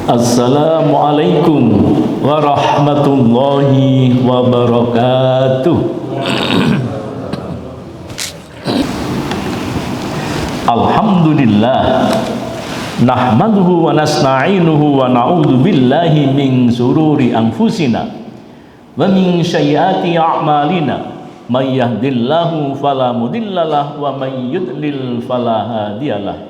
Assalamualaikum warahmatullahi wabarakatuh. Alhamdulillah, nahmaduhu wa nasta'inuhu wa na'udzu billahi min sururi anfusina wa min sayyiati a'malina. May yahdihillahu fala mudhillalah wa may yudlil fala hadiyalah.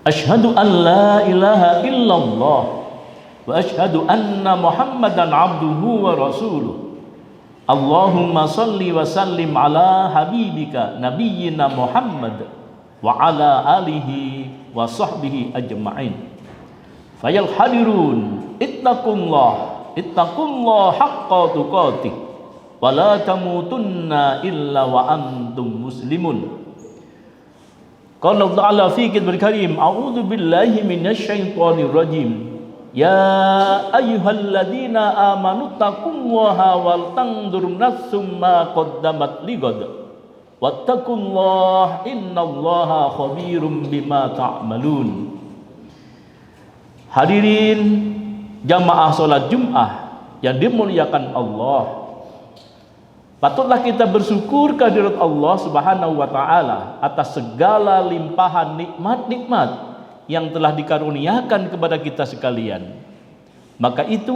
Asyhadu an la ilaha illallah wa asyhadu anna Muhammadan abduhu wa rasuluh. Allahumma salli wa sallim ala habibika nabiyyina Muhammad wa ala alihi wa sahbihi ajma'in. Fayal hadirun ittaqullah haqqa tuqatih wa la tamutunna illa wa antum muslimun. Qala ta'ala fi kitabul karim, a'udzu billahi minasy syaithanir rajim. Ya ayyuhalladzina amanu taqullaha wal tanzur nafsum ma qaddamat lighad. Wattaqullaha innallaha khabirum bima ta'malun. Hadirin jamaah salat Jumat yang dimuliakan Allah, patutlah kita bersyukur kehadirat Allah Subhanahu wa taala atas segala limpahan nikmat-nikmat yang telah dikaruniakan kepada kita sekalian. Maka itu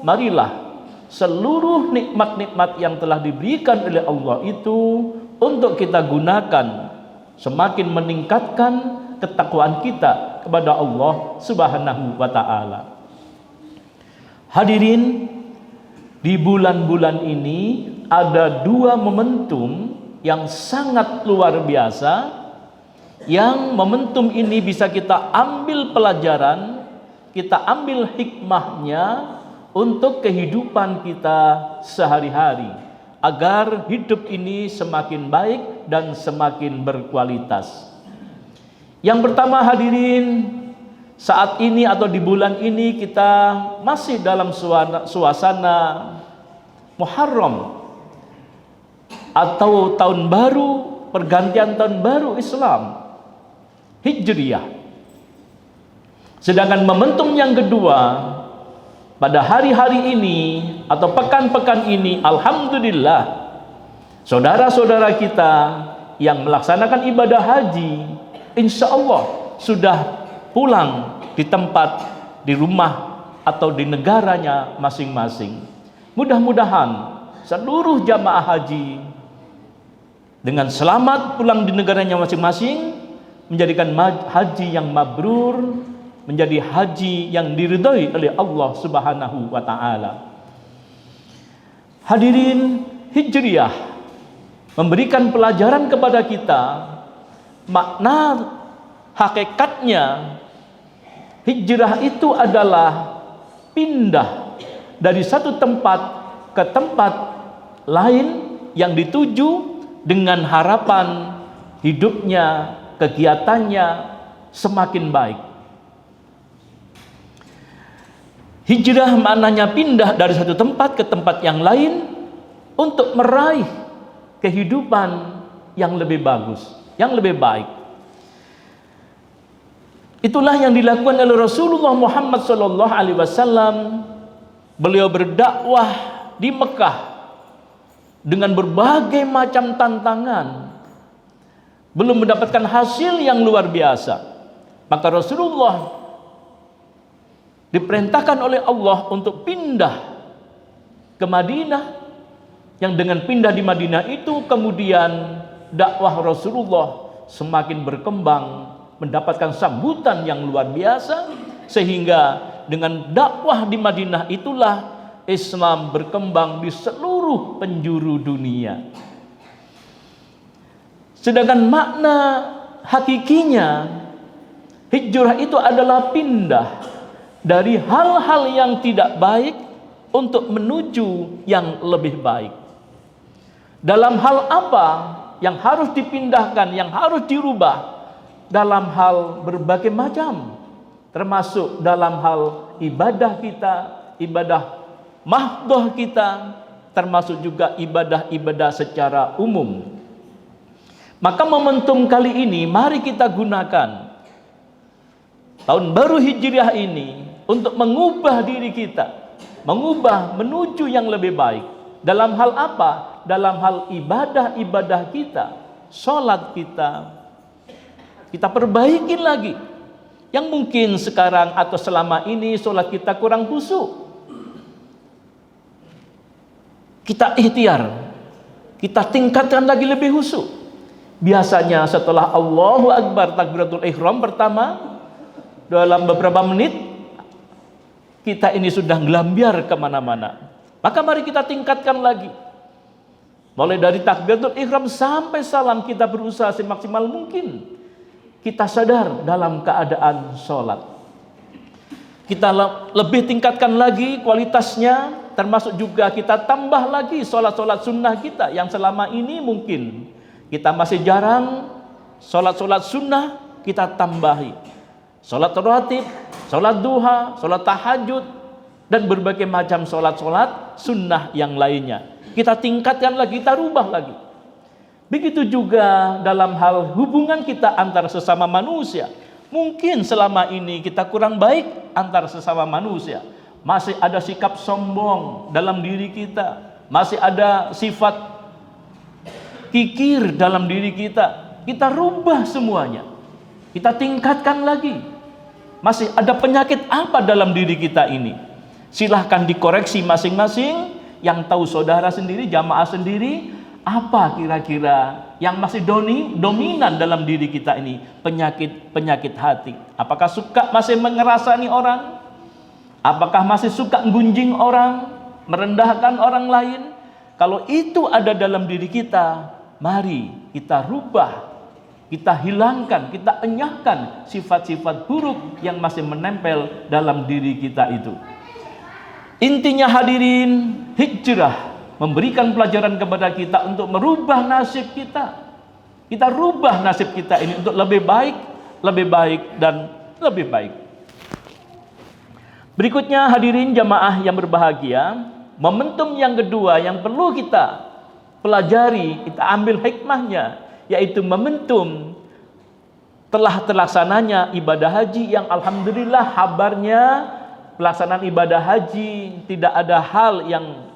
marilah seluruh nikmat-nikmat yang telah diberikan oleh Allah itu untuk kita gunakan semakin meningkatkan ketakwaan kita kepada Allah Subhanahu wa taala. Hadirin, di bulan-bulan ini ada dua momentum yang sangat luar biasa, yang momentum ini bisa kita ambil pelajaran, kita ambil hikmahnya untuk kehidupan kita sehari-hari, agar hidup ini semakin baik dan semakin berkualitas. Yang pertama hadirin, saat ini atau di bulan ini kita masih dalam suasana Muharram atau tahun baru, pergantian tahun baru Islam Hijriyah. Sedangkan momentum yang kedua pada hari-hari ini atau pekan-pekan ini, alhamdulillah, saudara-saudara kita yang melaksanakan ibadah haji insya Allah sudah pulang di tempat, di rumah atau di negaranya masing-masing. Mudah-mudahan seluruh jamaah haji dengan selamat pulang di negaranya masing-masing, menjadikan haji yang mabrur, menjadi haji yang diridhai oleh Allah Subhanahu wa taala. Hadirin, Hijriyah memberikan pelajaran kepada kita makna hakikatnya. Hijrah itu adalah pindah dari satu tempat ke tempat lain yang dituju dengan harapan hidupnya, kegiatannya semakin baik. Hijrah maknanya pindah dari satu tempat ke tempat yang lain untuk meraih kehidupan yang lebih bagus, yang lebih baik. Itulah yang dilakukan oleh Rasulullah Muhammad SAW. Beliau berdakwah di Mekah dengan berbagai macam tantangan, belum mendapatkan hasil yang luar biasa. Maka Rasulullah diperintahkan oleh Allah untuk pindah ke Madinah, yang dengan pindah di Madinah itu kemudian dakwah Rasulullah semakin berkembang, mendapatkan sambutan yang luar biasa, sehingga dengan dakwah di Madinah itulah Islam berkembang di seluruh penjuru dunia. Sedangkan makna hakikinya hijrah itu adalah pindah dari hal-hal yang tidak baik untuk menuju yang lebih baik. Dalam hal apa yang harus dipindahkan, yang harus dirubah? Dalam hal berbagai macam, termasuk dalam hal ibadah kita, ibadah mahdoh kita, termasuk juga ibadah-ibadah secara umum. Maka momentum kali ini mari kita gunakan tahun baru Hijriah ini untuk mengubah diri kita, mengubah menuju yang lebih baik. Dalam hal apa? Dalam hal ibadah-ibadah kita, sholat kita perbaikin lagi. Yang mungkin sekarang atau selama ini sholat kita kurang khusyuk, kita ikhtiar, kita tingkatkan lagi lebih khusyuk. Biasanya setelah Allahu Akbar takbiratul ihram pertama, dalam beberapa menit kita ini sudah ngelambiar kemana-mana. Maka mari kita tingkatkan lagi. Mulai dari takbiratul ihram sampai salam, kita berusaha semaksimal mungkin kita sadar dalam keadaan sholat. Kita lebih tingkatkan lagi kualitasnya, termasuk juga kita tambah lagi sholat-sholat sunnah kita yang selama ini mungkin kita masih jarang. Sholat-sholat sunnah kita tambahi, sholat rawatib, sholat duha, sholat tahajud, dan berbagai macam sholat-sholat sunnah yang lainnya. Kita tingkatkan lagi, kita rubah lagi. Begitu juga dalam hal hubungan kita antara sesama manusia. Mungkin selama ini kita kurang baik antara sesama manusia. Masih ada sikap sombong dalam diri kita, masih ada sifat kikir dalam diri kita. Kita rubah semuanya, kita tingkatkan lagi. Masih ada penyakit apa dalam diri kita ini? Silahkan dikoreksi masing-masing. Yang tahu saudara sendiri, jamaah sendiri, apa kira-kira yang masih dominan dalam diri kita ini? Penyakit hati. Apakah suka masih mengerasani orang? Apakah masih suka gunjing orang, merendahkan orang lain? Kalau itu ada dalam diri kita, mari kita rubah, kita hilangkan, kita enyahkan sifat-sifat buruk yang masih menempel dalam diri kita itu. Intinya hadirin, hijrah memberikan pelajaran kepada kita untuk merubah nasib kita. Kita rubah nasib kita ini untuk lebih baik dan lebih baik. Berikutnya hadirin jamaah yang berbahagia, momentum yang kedua yang perlu kita pelajari, kita ambil hikmahnya, yaitu momentum telah terlaksananya ibadah haji yang alhamdulillah kabarnya pelaksanaan ibadah haji tidak ada hal yang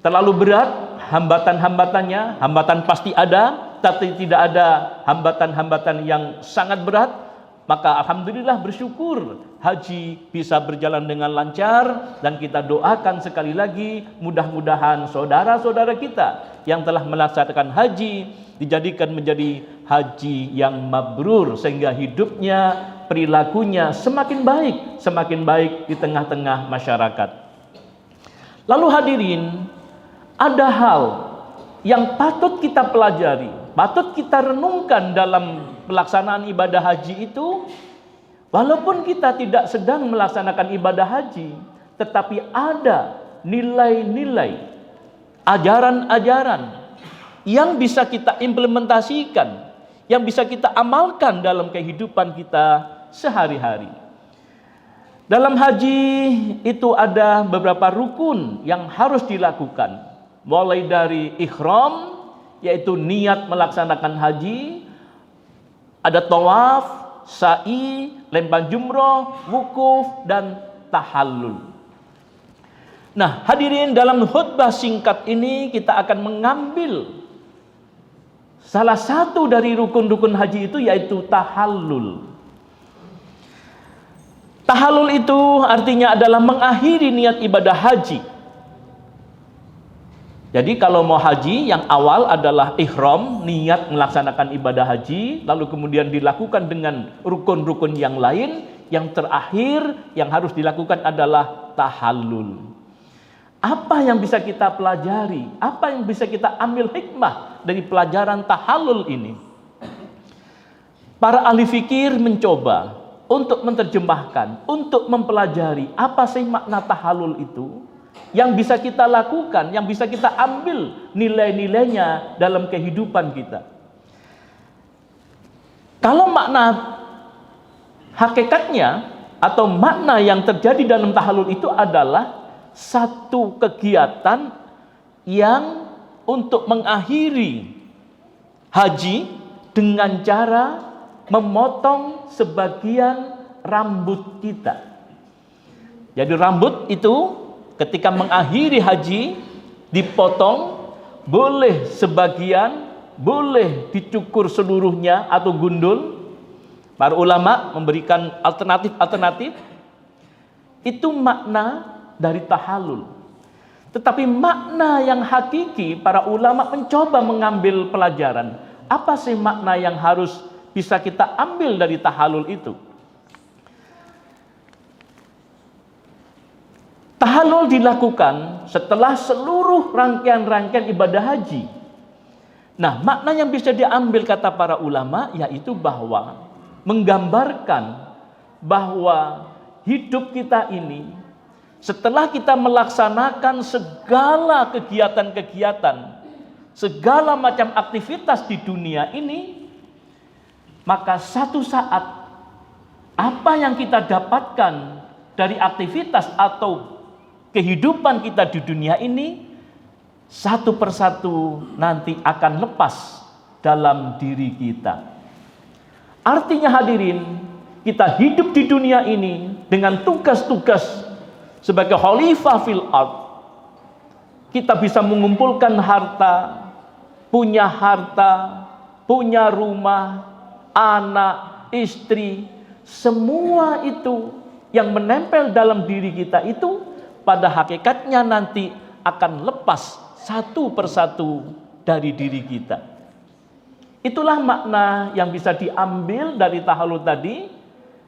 terlalu berat, hambatan-hambatannya, hambatan pasti ada, tapi tidak ada hambatan-hambatan yang sangat berat. Maka alhamdulillah bersyukur haji bisa berjalan dengan lancar, dan kita doakan sekali lagi mudah-mudahan saudara-saudara kita yang telah melaksanakan haji dijadikan menjadi haji yang mabrur, sehingga hidupnya, perilakunya semakin baik di tengah-tengah masyarakat. Lalu hadirin, ada hal yang patut kita pelajari, patut kita renungkan dalam pelaksanaan ibadah haji itu. Walaupun kita tidak sedang melaksanakan ibadah haji, tetapi ada nilai-nilai, ajaran-ajaran yang bisa kita implementasikan, yang bisa kita amalkan dalam kehidupan kita sehari-hari. Dalam haji itu ada beberapa rukun yang harus dilakukan. Mulai dari ihram, yaitu niat melaksanakan haji, ada tawaf, sa'i, lempar jumroh, wukuf, dan tahallul. Nah hadirin, dalam khutbah singkat ini kita akan mengambil salah satu dari rukun-rukun haji itu, yaitu tahallul. Tahallul itu artinya adalah mengakhiri niat ibadah haji. Jadi kalau mau haji, yang awal adalah ihram, niat melaksanakan ibadah haji, lalu kemudian dilakukan dengan rukun-rukun yang lain, yang terakhir yang harus dilakukan adalah tahallul. Apa yang bisa kita pelajari? Apa yang bisa kita ambil hikmah dari pelajaran tahallul ini? Para ahli fikir mencoba untuk menerjemahkan, untuk mempelajari apa sih makna tahallul itu, yang bisa kita lakukan, yang bisa kita ambil nilai-nilainya dalam kehidupan kita. Kalau makna hakikatnya atau makna yang terjadi dalam tahallul itu adalah satu kegiatan yang untuk mengakhiri haji dengan cara memotong sebagian rambut kita. Jadi rambut itu ketika mengakhiri haji dipotong, boleh sebagian, boleh dicukur seluruhnya atau gundul. Para ulama memberikan alternatif. Itu makna dari tahallul. Tetapi makna yang hakiki, para ulama mencoba mengambil pelajaran. Apa sih makna yang harus bisa kita ambil dari tahallul itu? Tahallul dilakukan setelah seluruh rangkaian-rangkaian ibadah haji. Nah, makna yang bisa diambil kata para ulama yaitu bahwa menggambarkan bahwa hidup kita ini setelah kita melaksanakan segala kegiatan-kegiatan, segala macam aktivitas di dunia ini, maka satu saat apa yang kita dapatkan dari aktivitas atau kehidupan kita di dunia ini satu persatu nanti akan lepas dalam diri kita. Artinya hadirin, kita hidup di dunia ini dengan tugas-tugas sebagai khalifah fil ard. Kita bisa mengumpulkan harta, punya rumah, anak, istri, semua itu yang menempel dalam diri kita itu pada hakikatnya nanti akan lepas satu persatu dari diri kita. Itulah makna yang bisa diambil dari tahallul tadi.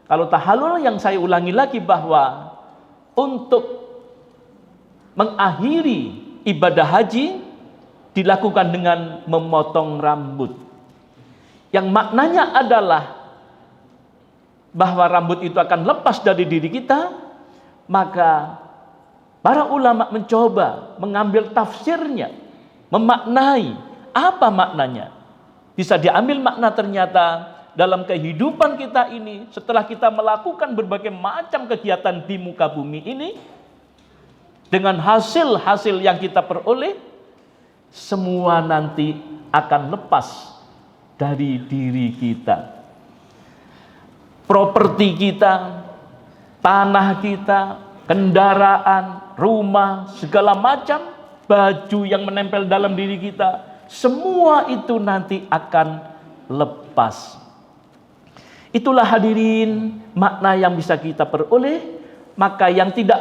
Kalau tahallul yang saya ulangi lagi bahwa untuk mengakhiri ibadah haji dilakukan dengan memotong rambut. Yang maknanya adalah bahwa rambut itu akan lepas dari diri kita, maka para ulama mencoba mengambil tafsirnya, memaknai apa maknanya. Bisa diambil makna ternyata dalam kehidupan kita ini, setelah kita melakukan berbagai macam kegiatan di muka bumi ini, dengan hasil-hasil yang kita peroleh, semua nanti akan lepas dari diri kita. Properti kita, tanah kita, kendaraan, rumah, segala macam, baju yang menempel dalam diri kita, semua itu nanti akan lepas. Itulah hadirin makna yang bisa kita peroleh. Maka yang tidak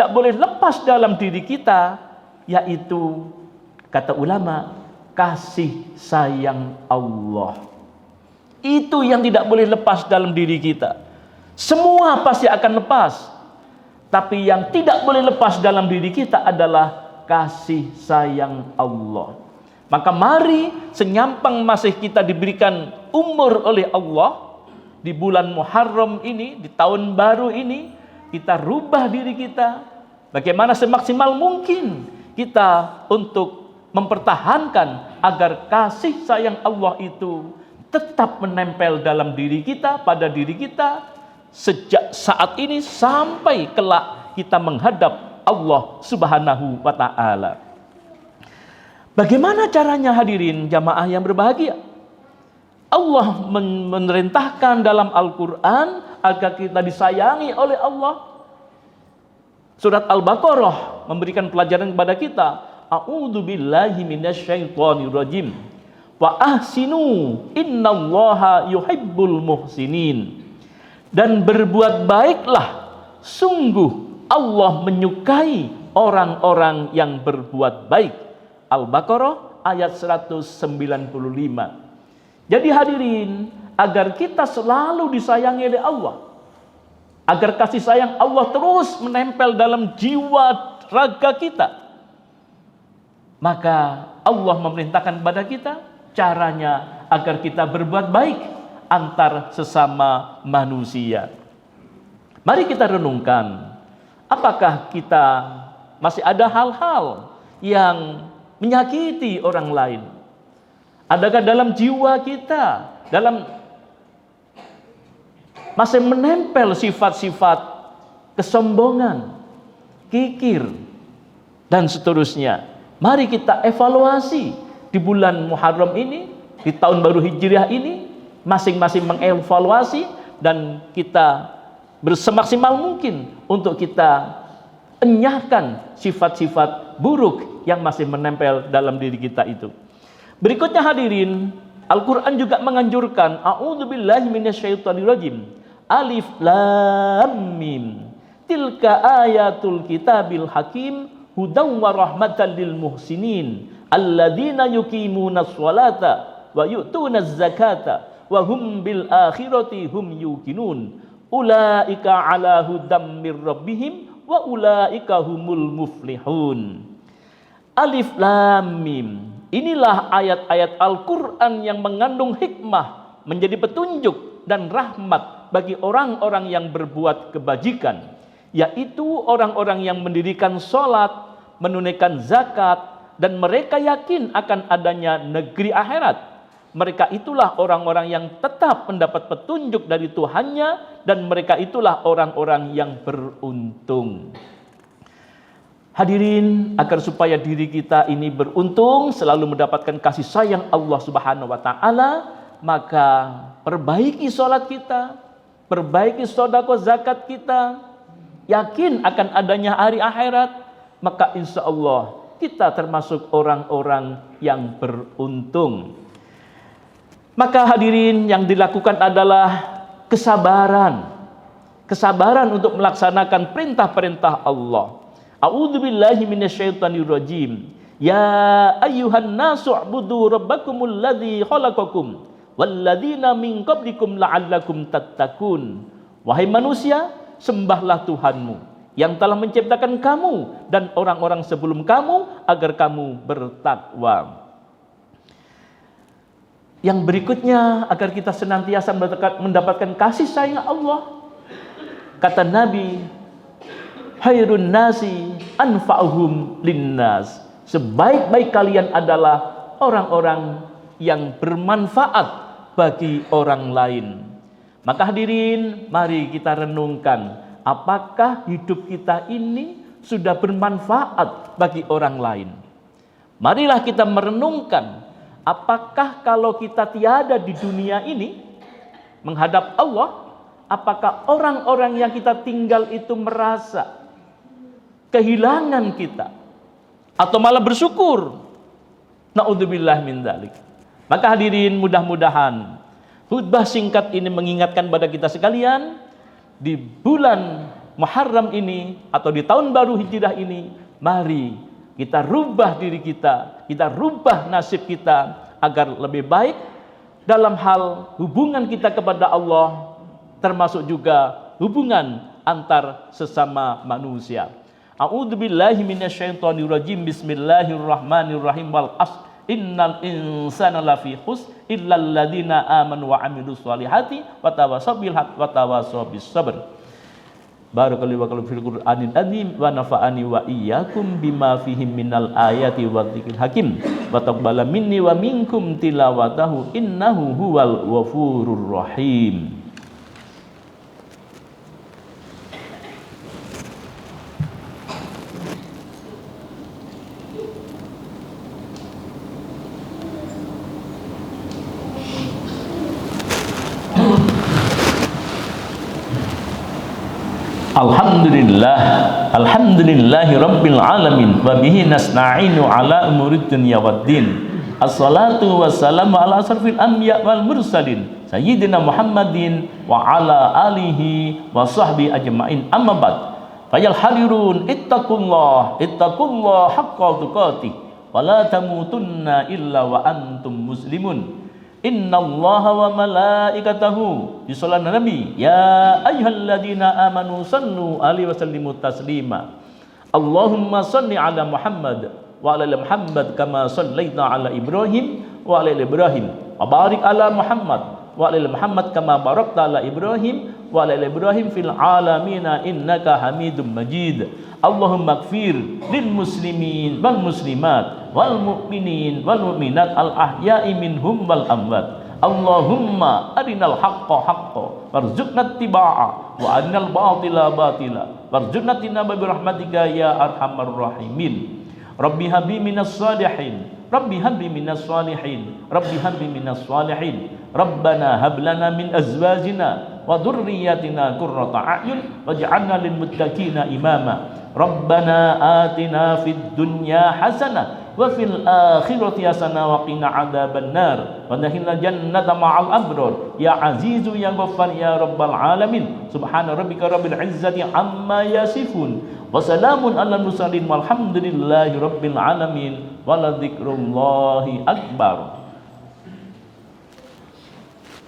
boleh lepas dalam diri kita, yaitu kata ulama, kasih sayang Allah. Itu yang tidak boleh lepas dalam diri kita. Semua pasti akan lepas, tapi yang tidak boleh lepas dalam diri kita adalah kasih sayang Allah. Maka mari, senyampang masih kita diberikan umur oleh Allah di bulan Muharram ini, di tahun baru ini, kita rubah diri kita bagaimana semaksimal mungkin kita untuk mempertahankan agar kasih sayang Allah itu tetap menempel dalam diri kita, pada diri kita, sejak saat ini sampai kelak kita menghadap Allah Subhanahu wa ta'ala. Bagaimana caranya hadirin jamaah yang berbahagia? Allah memerintahkan dalam Al-Quran agar kita disayangi oleh Allah. Surat Al-Baqarah memberikan pelajaran kepada kita. A'udzu billahi minasyaitonir rajim. Wa ahsinu innallaha yuhibbul muhsinin. Dan berbuat baiklah, sungguh Allah menyukai orang-orang yang berbuat baik. Al-Baqarah ayat 195. Jadi hadirin, agar kita selalu disayangi oleh Allah, agar kasih sayang Allah terus menempel dalam jiwa raga kita, maka Allah memerintahkan kepada kita caranya agar kita berbuat baik antar sesama manusia. Mari kita renungkan, apakah kita masih ada hal-hal yang menyakiti orang lain? Adakah dalam jiwa kita, masih menempel sifat-sifat kesombongan, kikir, dan seterusnya? Mari kita evaluasi di bulan Muharram ini, di tahun baru Hijriah ini. masing-masing mengevaluasi dan kita bersemaksimal mungkin untuk kita enyahkan sifat-sifat buruk yang masih menempel dalam diri kita itu. Berikutnya hadirin, Al-Quran juga menganjurkan, a'udzubillahi minasyaitonirrajim, alif lam mim, tilka ayatul kitabil hakim, hudaw wa rahmatan lil muhsinin, alladzina yuqimunas sholata wa yu'tunaz zakata wa hum bil akhirati hum yuqinun, ulaika ala hudam mir rabbihim wa ulaika humul muflihun. Alif lam mim. Inilah ayat-ayat Al-Quran yang mengandung hikmah, menjadi petunjuk dan rahmat bagi orang-orang yang berbuat kebajikan, yaitu orang-orang yang mendirikan sholat, menunaikan zakat, dan mereka yakin akan adanya negeri akhirat. Mereka itulah orang-orang yang tetap mendapat petunjuk dari Tuhannya, dan mereka itulah orang-orang yang beruntung. Hadirin, agar supaya diri kita ini beruntung, selalu mendapatkan kasih sayang Allah Subhanahu wa taala, maka perbaiki sholat kita, perbaiki sedekah zakat kita, yakin akan adanya hari akhirat, maka insya Allah kita termasuk orang-orang yang beruntung. Maka hadirin, yang dilakukan adalah kesabaran. Kesabaran untuk melaksanakan perintah-perintah Allah. A'udzubillahi minasyaitonirrajim. Ya ayyuhan nasu u'budu rabbakumul ladzi khalaqakum walladzina min qablikum la'allakum tattaqun. Wahai manusia, sembahlah Tuhanmu yang telah menciptakan kamu dan orang-orang sebelum kamu agar kamu bertakwa. Yang berikutnya, agar kita senantiasa mendapatkan kasih sayang Allah, kata Nabi, khairun nasi anfa'uhum linnas. Sebaik-baik kalian adalah orang-orang yang bermanfaat bagi orang lain. Maka hadirin, mari kita renungkan, apakah hidup kita ini sudah bermanfaat bagi orang lain? Marilah kita merenungkan, apakah kalau kita tiada di dunia ini menghadap Allah, apakah orang-orang yang kita tinggal itu merasa kehilangan kita atau malah bersyukur? Na'udzubillah min dzalik. Maka hadirin, mudah-mudahan khutbah singkat ini mengingatkan pada kita sekalian, di bulan Muharram ini atau di tahun baru Hijrah ini, mari kita rubah diri kita rubah nasib kita agar lebih baik dalam hal hubungan kita kepada Allah, termasuk juga hubungan antar sesama manusia. A'udzubillahi minasyaitonirrajim. Bismillahirrahmanirrahim. Wal asr innal insana lafi khusr illal ladzina amanu wa amilus solihati wa tawassaw bil haqq wa tawassaw bis sabr. Barakallahu fil Qur'anil azim wa nafa'ani wa iyyakum bima fihi minal ayati wa dzikril hakim wa taqabbala minni wa minkum tilawatahu innahu huwal ghafurur rahim. Alhamdulillahi rabbil alamin wa bihi nasta'inu ala umurid dunya waddin. Assalatu wassalamu ala asrafil anbiya wal mursalin sayyidina Muhammadin wa ala alihi wa sahbihi ajma'in. Amma ba'd. Fayal hadirun ittaqullah haqqa tuqatih wa la tamutunna illa wa antum muslimun. Innallaha wa malaikatahu yusholluna 'alan nabi ya ayyuhalladzina amanu sallu alaihi wa sallimu taslima. Allahumma shalli ala Muhammad wa ala ali Muhammad kama shallaita ala Ibrahim wa ala ali Ibrahim wa barik ala Muhammad wa ala ali Muhammad kama barakta ala Ibrahim wa ala ali Ibrahim fil alamin innaka Hamidum Majid. Allahumma ighfir lil muslimin wal muslimat wal mu'minin wal mu'minat al ahya'i minhum wal amwat. Allahumma arinal haqqa haqqa warzuqna ittiba'a wa arinal batila batila warzuqna tinaba bi rahmatika ya arhamar rahimin. Rabbi habli minas salihin Rabbi habli minas salihin, Rabbi habli minas salihin, Rabbana hab lana min azwajina wa dhurriyyatina qurrata a'yun waj'alna lil muttaqina imama. Rabbana atina fid dunya hasanah wa fil akhirati hasanah wa qina adzabannar wa adkhilna jannata ma'al abrar ya azizu ya ghaffar ya rabbal alamin. Subhana rabbika rabbil izzati amma yasifun wa salamun alal mursalin walhamdulillahi rabbil alamin wa la dzikrullahi akbar.